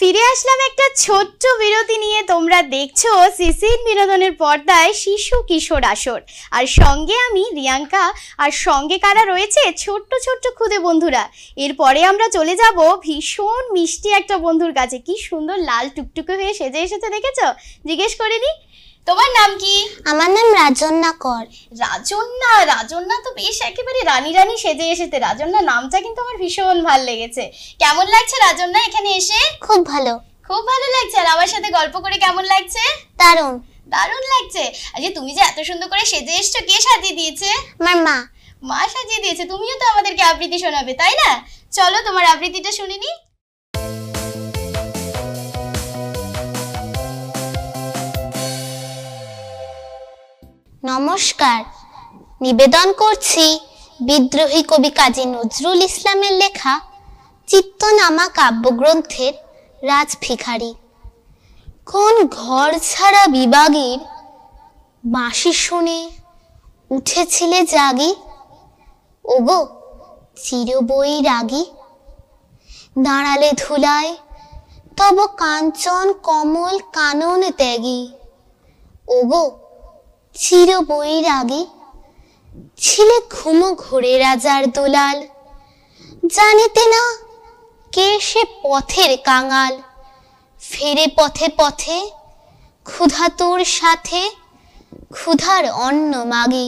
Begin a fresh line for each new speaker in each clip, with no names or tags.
ফিরে আসলাম একটা ছোট্ট বিরতি নিয়ে। তোমরা দেখছো সিসির বিনোদনের পর্দায় শিশু কিশোর আসর, আর সঙ্গে আমি রিয়াঙ্কা, আর সঙ্গে কারা রয়েছে ছোট্ট ছোট্ট খুদে বন্ধুরা। এরপরে আমরা চলে যাব ভীষণ মিষ্টি একটা বন্ধুর কাছে। কি সুন্দর লাল টুকটুকে হয়ে সেজে এসেছে, দেখেছো? জিজ্ঞেস করে নি, তোমার নাম কি?
আমার নাম রাজন্না কর।
রাজন্না? রাজন্না তো বেশ একেবারে রানী রানী সেজে এসেছে। রাজন্না নামটা কিন্তু আমার ভীষণ ভালো লেগেছে। কেমন লাগছে রাজন্না এখানে এসে?
খুব ভালো।
খুব ভালো লাগছে। আর আমার সাথে গল্প করে কেমন লাগছে?
দারুণ।
দারুণ লাগছে। আচ্ছা, তুমি যে এত সুন্দর করে সেজে এসছো, কে সাজিয়ে দিয়েছে?
আমার মা।
মা সাজিয়ে দিয়েছে। তুমিও তো আমাদেরকে আবৃত্তি শোনাবে, তাই না? চলো তোমার আবৃত্তিটা শুনে নি।
নমস্কার, নিবেদন করছি বিদ্রোহী কবি কাজী নজরুল ইসলামের লেখা চিত্তনামা কাব্যগ্রন্থের রাজভিখারি। কোন ঘর ছাড়া বিভাগীর বাঁশি শুনে উঠেছিলে জাগি, ওগো চিরবৈরাগী। দাঁড়ালে ধুলায় তব কাঞ্চন কমল কানন ত্যাগী, ওগো চিরবৈরাগী। ছিলে ঘুমো ঘোরে রাজার দোলাল, জানিতে না কে সে পথের কাঙাল। ফেরে পথে পথে ক্ষুধা তোর সাথে, ক্ষুধার অন্ন মাগি।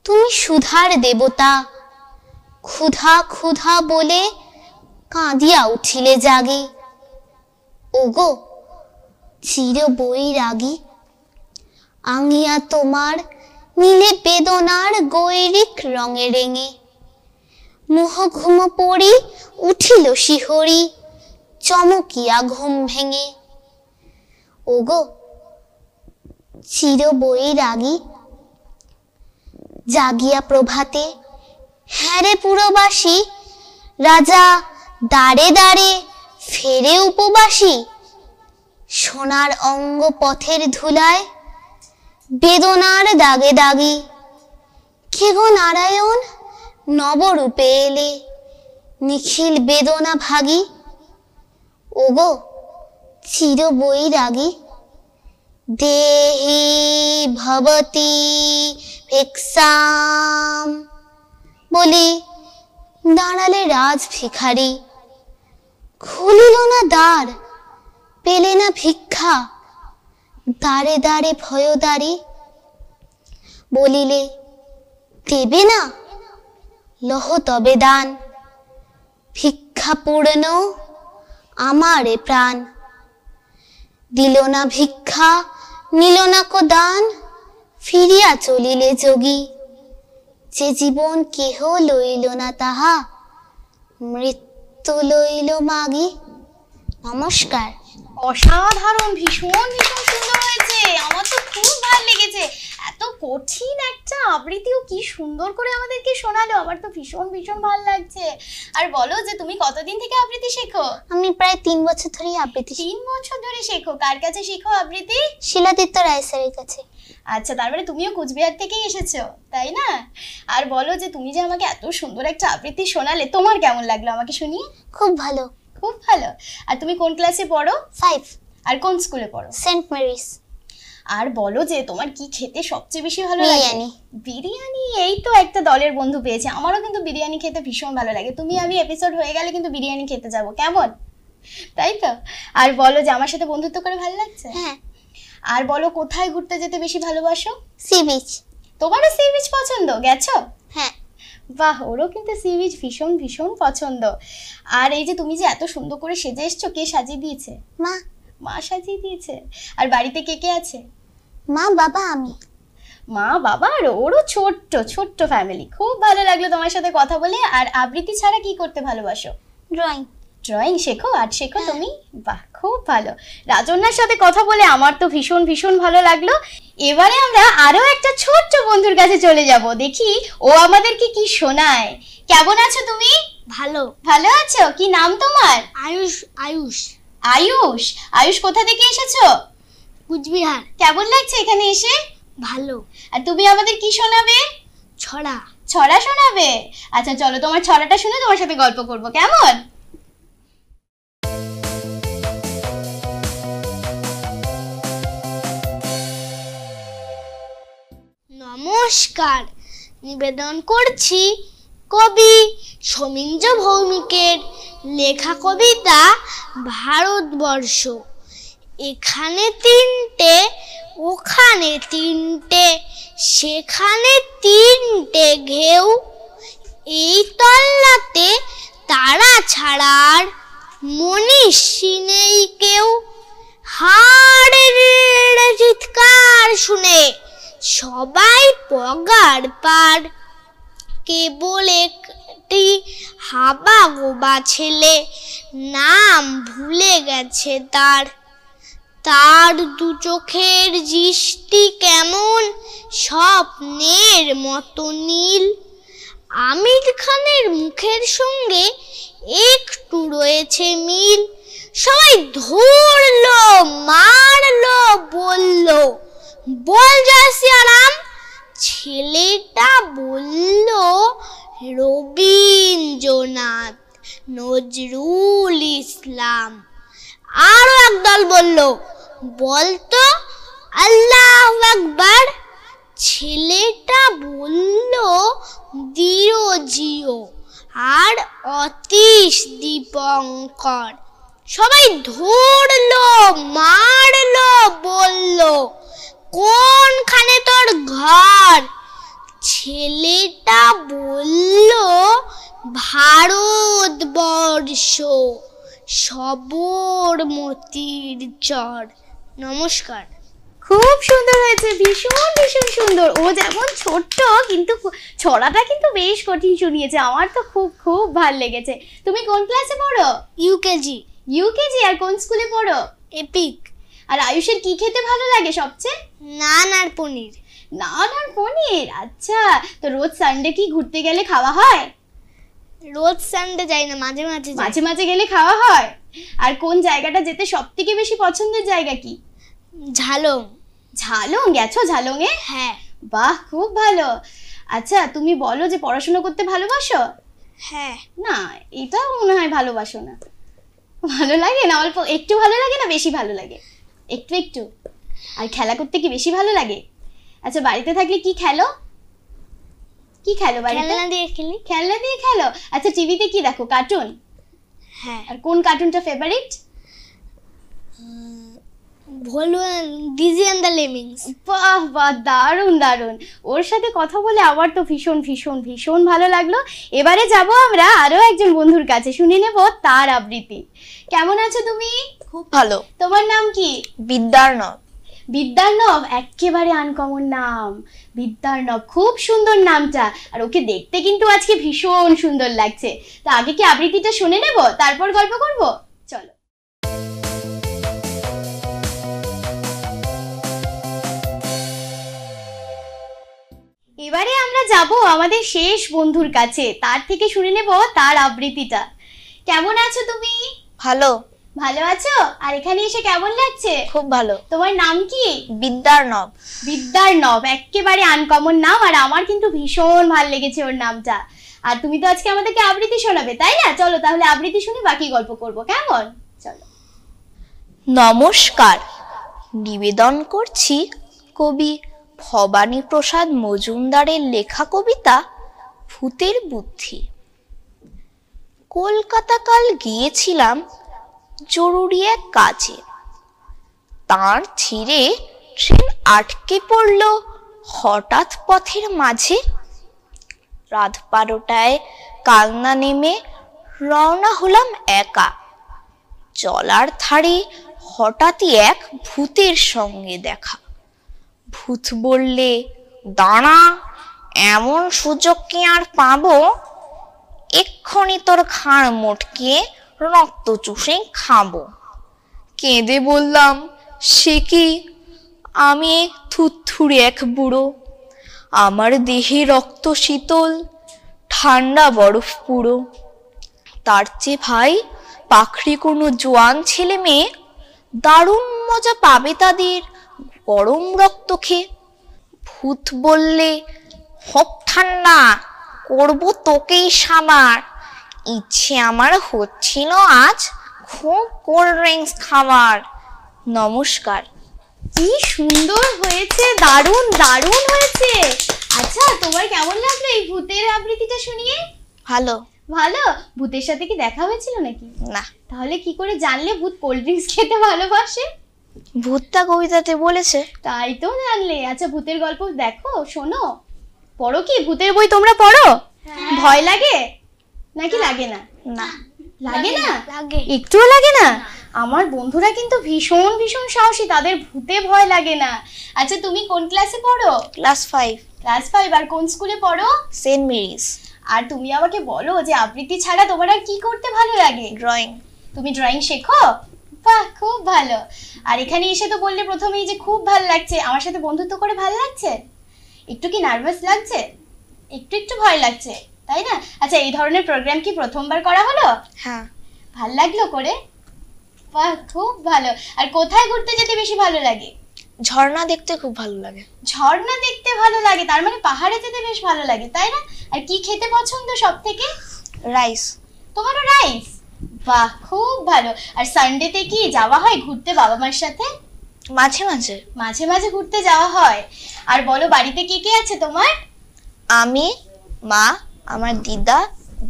তুমি সুধার দেবতা, ক্ষুধা ক্ষুধা বলে কাঁদিয়া উঠিলে জাগি, ওগো চিরবৈরাগী। আঙিয়া তোমার নীলে বেদনার গৈরিক রঙে রেঙে, মোহ ঘুম পড়ি উঠিল শিহরি চমকিয়া ঘুম ভেঙে, ওগো চিরবৈরাগী। জাগিয়া প্রভাতে হ্যারে পুরবাসী, রাজা দাঁড়ে দাঁড়ে ফেরে উপবাসী। সোনার অঙ্গ পথের ধুলায় বেদনার দাগে দাগি, কে গো নারায়ণ নবরূপে এলে নিখিল বেদনা ভাগী, ওগো চিরবৈরাগী। দেহি ভবতি ভিক্ষাম বলি দাঁড়ালে রাজভিখারি। খুলিল না দ্বার, পেলে না ভিক্ষা, দাঁড়ে দাঁড়ে ভয়দারি। বলিলে দেবে না, লহ তবে দান, ভিক্ষা পূর্ণ আমারে প্রাণ। দিল না ভিক্ষা, নিল না কো দান, ফিরিয়া চলিলে যোগী। যে জীবন কেহ লইল না তাহা, মৃত্যু লইল মাগি। নমস্কার।
অসাধারণ, ভীষণ ভীষণ সুন্দর হয়েছে। আমার তো খুব ভালো লেগেছে। এত কঠিন একটা আবৃত্তিও কি সুন্দর করে আমাদেরকে শোনালো। আমার তো ভীষণ ভীষণ ভালো লাগছে। আর বলো যে তুমি কতদিন থেকে আবৃত্তি শেখো?
আমি প্রায় 3 বছর ধরেই আবৃত্তি।
3 বছর ধরে শেখো? কার কাছে শেখো আবৃত্তি?
শিলাদিত্য রায় স্যারের কাছে।
আচ্ছা, তারপরে তুমিও কুচবিহার থেকেই এসেছো, তাই না? আর বলো যে তুমি যে আমাকে এত সুন্দর একটা আবৃত্তি শোনালে, তোমার কেমন লাগলো আমাকে শুনিয়ে?
খুব ভালো।
খুব ভালো। আর তুমি কোন ক্লাসে পড়ো?
5।
আর কোন স্কুলে পড়ো?
Saint Mary's.
আর বলো যে তোমার কি খেতে সবচেয়ে বেশি ভালো লাগে?
বিরিয়ানি।
বিরিয়ানি? এই তো একটা দলের বন্ধু পেয়েছে। আমারও কিন্তু বিরিয়ানি খেতে ভীষণ ভালো লাগে। তুমি আমি এপিসোড হয়ে গেলে কিন্তু বিরিয়ানি খেতে যাব, কেমন? তাই তো? আর বলো যে আমার সাথে বন্ধুত্ব করে ভালো লাগছে?
হ্যাঁ।
আর বলো কোথায় ঘুরতে যেতে বেশি ভালোবাসো?
Sea beach.
তোমারও সি বিচ পছন্দ? গেছো?
হ্যাঁ।
বাহ, ওরও কিন্তু সি বিচ ভীষণ ভীষণ পছন্দ। আর এই যে তুমি যে এত সুন্দর করে সেজে এসছো, কে সাজিয়ে দিয়েছে?
মা।
মা সাজিয়ে দিয়েছে। আর বাড়িতে কে কে আছে?
মা, বাবা, আমি।
মা, বাবা আর ওরও ছোট্ট ছোট্ট ফ্যামিলি। খুব ভালো লাগলো তোমার সাথে কথা বলে। আর আবৃত্তি ছাড়া কি করতে ভালোবাসো?
ড্রয়িং।
ড্রয়িং শেখো? আর্ট শেখো তুমি? বাহ, খুব ভালো। রাজন্যার সাথে কথা বলে আমার তো ভীষণ ভীষণ ভালো লাগলো। এবারে আমরা আরো একটা ছোট্ট বন্ধুর কাছে চলে যাব, দেখি ও আমাদেরকে কি শোনায়। কেমন আছো তুমি?
ভালো।
ভালো আছো? কি নাম তোমার?
আয়ুষ। আয়ুষ।
আয়ুষ? আয়ুষ কোথা থেকে এসেছো?
কুচবিহার।
কেমন লাগছে এখানে এসে?
ভালো।
আর তুমি আমাদের কি শোনাবে?
ছড়া।
ছড়া শোনাবে? আচ্ছা চলো তোমার ছড়াটা শুনে তোমার সাথে গল্প করব, কেমন?
নমস্কার, নিবেদন করছি কবি সমীন্দ্র ভৌমিকের লেখা কবিতা ভারতবর্ষ। এখানে তিনটে, ওখানে তিনটে, সেখানে তিনটে ঘেউ, এই তল্লাতে তারা ছাড়ার মনীষী নেই কেউ। হাড়ের চিৎকার শুনে সবাই পগার পার, কেবল একটি হাবা গোবা ছেলে নাম ভুলে গেছে তার। তার দু চোখের দৃষ্টি কেমন স্বপ্নের মতো নীল, আমির খানের মুখের সঙ্গে একটু রয়েছে মিল। সবাই ধরলো, মারলো, বললো বল জয় সিয়ারাম। ছেলেটা বলল রবীন্দ্রনাথ, নজরুল ইসলাম। আরো একদল বলল বলতো আল্লাহু আকবার। ছেলেটা বলল দিরোজিও আর অতীশ দীপঙ্কর। সবাই ধরলো, মারলো, বলল কোনখানে তোর ঘর। ছেলেটা বলল ভারতবর্ষ, সবরমতীর চর। নমস্কার।
খুব সুন্দর হয়েছে, ভীষণ ভীষণ সুন্দর। ও যেমন ছোট্ট কিন্তু ছড়াটা কিন্তু বেশ কঠিন শুনিয়েছে, আমার তো খুব খুব ভালো লেগেছে। তুমি কোন ক্লাসে পড়ো?
ইউকেজি।
ইউকেজি। আর কোন স্কুলে পড়ো?
এপিক।
আর আয়ুষের কি খেতে ভালো লাগে সবচেয়ে?
নান আর পনির।
নান আর পনির, আচ্ছা। তো রোজ সানডে কি ঘুরতে গেলে খাওয়া হয়?
রোজ সানডে যাই না, মাঝে মাঝে যাই।
মাঝে মাঝে গেলে খাওয়া হয়। আর কোন জায়গাটা যেতে সবথেকে বেশি পছন্দের জায়গা কি?
ঝালং।
ঝালং গেছো? ঝালংয়ে?
হ্যাঁ।
বাহ, খুব ভালো। আচ্ছা, তুমি বলো যে পড়াশোনা করতে ভালোবাসো?
হ্যাঁ।
না, এটা মনে হয় ভালোবাসো না। ভালো লাগে না? অল্প একটু ভালো লাগে না বেশি ভালো লাগে? একটু একটু। আর খেলা করতে কি বেশি ভালো লাগে? আচ্ছা, বাড়িতে থাকলে কি খেলো? কি খেলো বাড়িতে?
খেলনা দিয়ে খেলি।
খেলনা দিয়ে খেলো। আচ্ছা, টিভিতে কি দেখো? কার্টুন?
হ্যাঁ।
আর কোন কার্টুনটা favourite?
Dizzy and the Lemmings.
বাহ বাহ, দারুণ দারুণ। ওর সাথে কথা বলে আমার তো ভীষণ ভীষণ ভীষণ ভালো লাগলো। এবারে যাব আমরা আরো একজন বন্ধুর কাছে, শুনে নেব তার আবৃত্তি। কেমন আছো তুমি?
খুব ভালো।
তোমার নাম কি?
বিদ্যার্ণব।
বিদ্যার্ণব, একেবারে আনকমন নাম। বিদ্যার্ণব, খুব সুন্দর নামটা। আর ওকে দেখতে কিন্তু আজকে ভীষণ সুন্দর লাগছে। তো আগে কি আবৃত্তিটা শুনে নেব, তারপর গল্প করব? চলো। এবারে আমরা যাব আমাদের শেষ বন্ধুর কাছে, তার থেকে শুনে নেব তার আবৃত্তিটা। কেমন আছো তুমি?
ভালো।
ভালো আছো? আর এখানে এসে কেমন লাগছে?
খুব ভালো।
তোমার নাম কি?
বিদ্যার্ণব।
বিদ্যার্ণব, একেবারে আনকমন নাম। আর আমার কিন্তু ভীষণ ভালো লেগেছে ওর নামটা। আর তুমি তো আজকে আমাদেরকে আবৃত্তি শোনাবে, তাই না? চলো তাহলে আবৃত্তি শুনে বাকি গল্প করব, কেমন? চলো।
নমস্কার, নিবেদন করছি কবি ভবানী প্রসাদ মজুমদারের লেখা কবিতা ভূতের বুদ্ধি। কলকাতা কাল গিয়েছিলাম জরুরি এক কাজে। তার ছিঁড়ে ট্রেন আটকে পড়ল হঠাৎ পথের মাঝে। রাত 12টায় কালনা নেমে রওনা হলাম একা। চলার ধারে হঠাৎই এক ভূতের সঙ্গে দেখা। ভূত বললে, দাঁড়া, এমন সুযোগ কি আর পাবো? এক্ষুনি তোর ঘাড় মোটকে রক্ত চুষে খাবো। কেঁদে বললাম, সে কি? আমি থুরথুরে এক বুড়ো, আমার দেহে রক্ত শীতল, ঠান্ডা বরফ পুরো। তার চেয়ে ভাই পাখড়ি কোনো জোয়ান ছেলে মেয়ে দারুণ মজা পাবে তাদের গরম রক্ত খেয়ে। ভূত বললে, হোক ঠান্ডা, করবো তোকেই সাবার। ইচ্ছে আমার হচ্ছিল আজ খুব কোল্ড ড্রিঙ্কস খাবার। নমস্কার।
কি সুন্দর হয়েছে, দারুণ দারুণ হয়েছে। আর তোমার কেমন লাগলো এই ভূতের আবৃত্তিটা শুনিয়ে?
ভালো।
ভালো? ভূতের সাথে কি দেখা হয়েছিল নাকি?
না।
তাহলে কি করে জানলে ভূত কোল্ড ড্রিঙ্কস খেতে ভালোবাসে?
ভূতটা কবিতাতে বলেছে।
তাই তো জানলে। আচ্ছা ভূতের গল্প দেখো, শোনো, পড়ো কি? ভূতের বই তোমরা পড়ো? ভয় লাগে নাকি লাগে না?
না।
লাগে না?
লাগে।
একটুও লাগে না? আমার বন্ধুরা কিন্তু ভীষণ ভীষণ সাহসী, তাদের ভূতে ভয় লাগে না। আচ্ছা তুমি কোন ক্লাসে পড়ো?
Class 5,
class 5। আর কোন স্কুলে পড়ো?
Saint Mary's.
আর তুমি আমাকে বলো যে আবৃত্তি ছাড়া তোমার আর কি করতে ভালো লাগে?
ড্রয়িং।
তুমি ড্রয়িং শেখো? বাহ, খুব ভালো। আর এখানে এসে তো বললে প্রথমেই যে খুব ভালো লাগছে, আমার সাথে বন্ধুত্ব করে ভালো লাগছে? একটু কি নার্ভাস লাগছে? একটু একটু ভয় লাগছে, তাই না? আচ্ছা এই ধরনের প্রোগ্রাম কি প্রথমবার করা হলো?
হ্যাঁ।
ভাল লাগলো করে? বাহ, খুব ভালো। আর কোথায় ঘুরতে যেতে বেশি ভালো লাগে?
ঝর্ণা দেখতে খুব ভালো লাগে।
ঝর্ণা দেখতে ভালো লাগে, তার মানে পাহাড়ে যেতে বেশ ভালো লাগে, তাই না? আর কি খেতে পছন্দ সব থেকে?
রাইস।
তোমারও রাইস? বাহ, খুব ভালো। আর সানডেতে কি যাওয়া হয় ঘুরতে বাবা মার সাথে?
মাঝে মাঝে।
মাঝে মাঝে ঘুরতে যাওয়া হয়। আর বলো বাড়িতে কে কে আছে তোমার?
আমি, মা, আমার দিদা,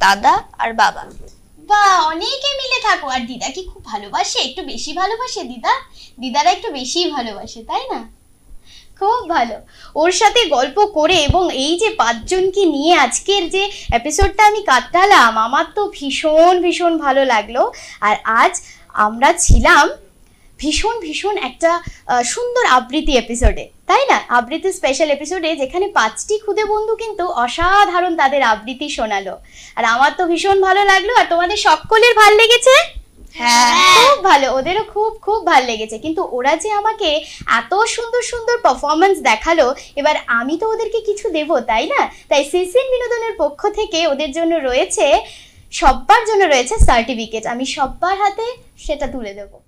দাদা আর বাবা।
বাহ, অনেকে মিলে থাকো। আর দিদা কি খুব ভালোবাসে? একটু বেশি ভালোবাসে দিদা? দিদারা একটু বেশিই ভালোবাসে, তাই না? খুব ভালো। ওর সাথে গল্প করে এবং এই যে 5 জনকে নিয়ে আজকের যে এপিসোডটা আমি কাটালাম, আমার তো ভীষণ ভীষণ ভালো লাগলো। আর আজ আমরা ছিলাম ভীষণ ভীষণ একটা সুন্দর আবৃত্তি এপিসোডে, তাই না? আবৃত্তি স্পেশাল এপিসোডে, যেখানে 5টি খুদে বন্ধু কিন্তু অসাধারণ তাদের আবৃত্তি শোনালো। আর আমার তো ভীষণ ভালো লাগলো। আর তোমাদের সকলের ভালো লেগেছে?
হ্যাঁ।
খুব ভালো, ওদেরও খুব খুব ভালো লেগেছে। কিন্তু ওরা যে আমাকে এত সুন্দর সুন্দর পারফরমেন্স দেখালো, এবার আমি তো ওদেরকে কিছু দেব, তাই না? তাই সিসিএন বিনোদনের পক্ষ থেকে ওদের জন্য রয়েছে, সবার জন্য রয়েছে সার্টিফিকেট। আমি সবার হাতে সেটা তুলে দেবো।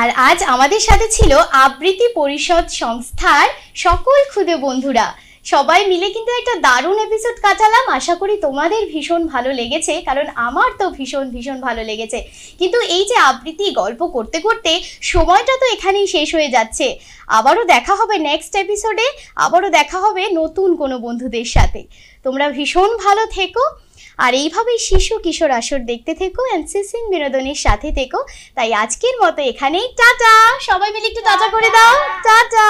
আর আজ আমাদের সাথে ছিল আবৃত্তি পরিষদ সংস্থার সকল ক্ষুদে বন্ধুরা। সবাই মিলে কিন্তু একটা দারুণ এপিসোড কাটালাম। আশা করি তোমাদের ভীষণ ভালো লেগেছে, কারণ আমার তো ভীষণ ভীষণ ভালো লেগেছে। কিন্তু এই যে আবৃত্তি গল্প করতে করতে সময়টা তো এখানেই শেষ হয়ে যাচ্ছে। আবারও দেখা হবে নেক্সট এপিসোডে, আবারও দেখা হবে নতুন কোনো বন্ধুদের সাথে। তোমরা ভীষণ ভালো থেকো। আর এইভাবেই শিশু কিশোর আসর দেখতে থেকো, সিসিএন বিনোদনের সাথে থেকো। তাই আজকের মতো এখানেই টাটা। সবাই মিলে একটু টাটা করে দাও। টাটা।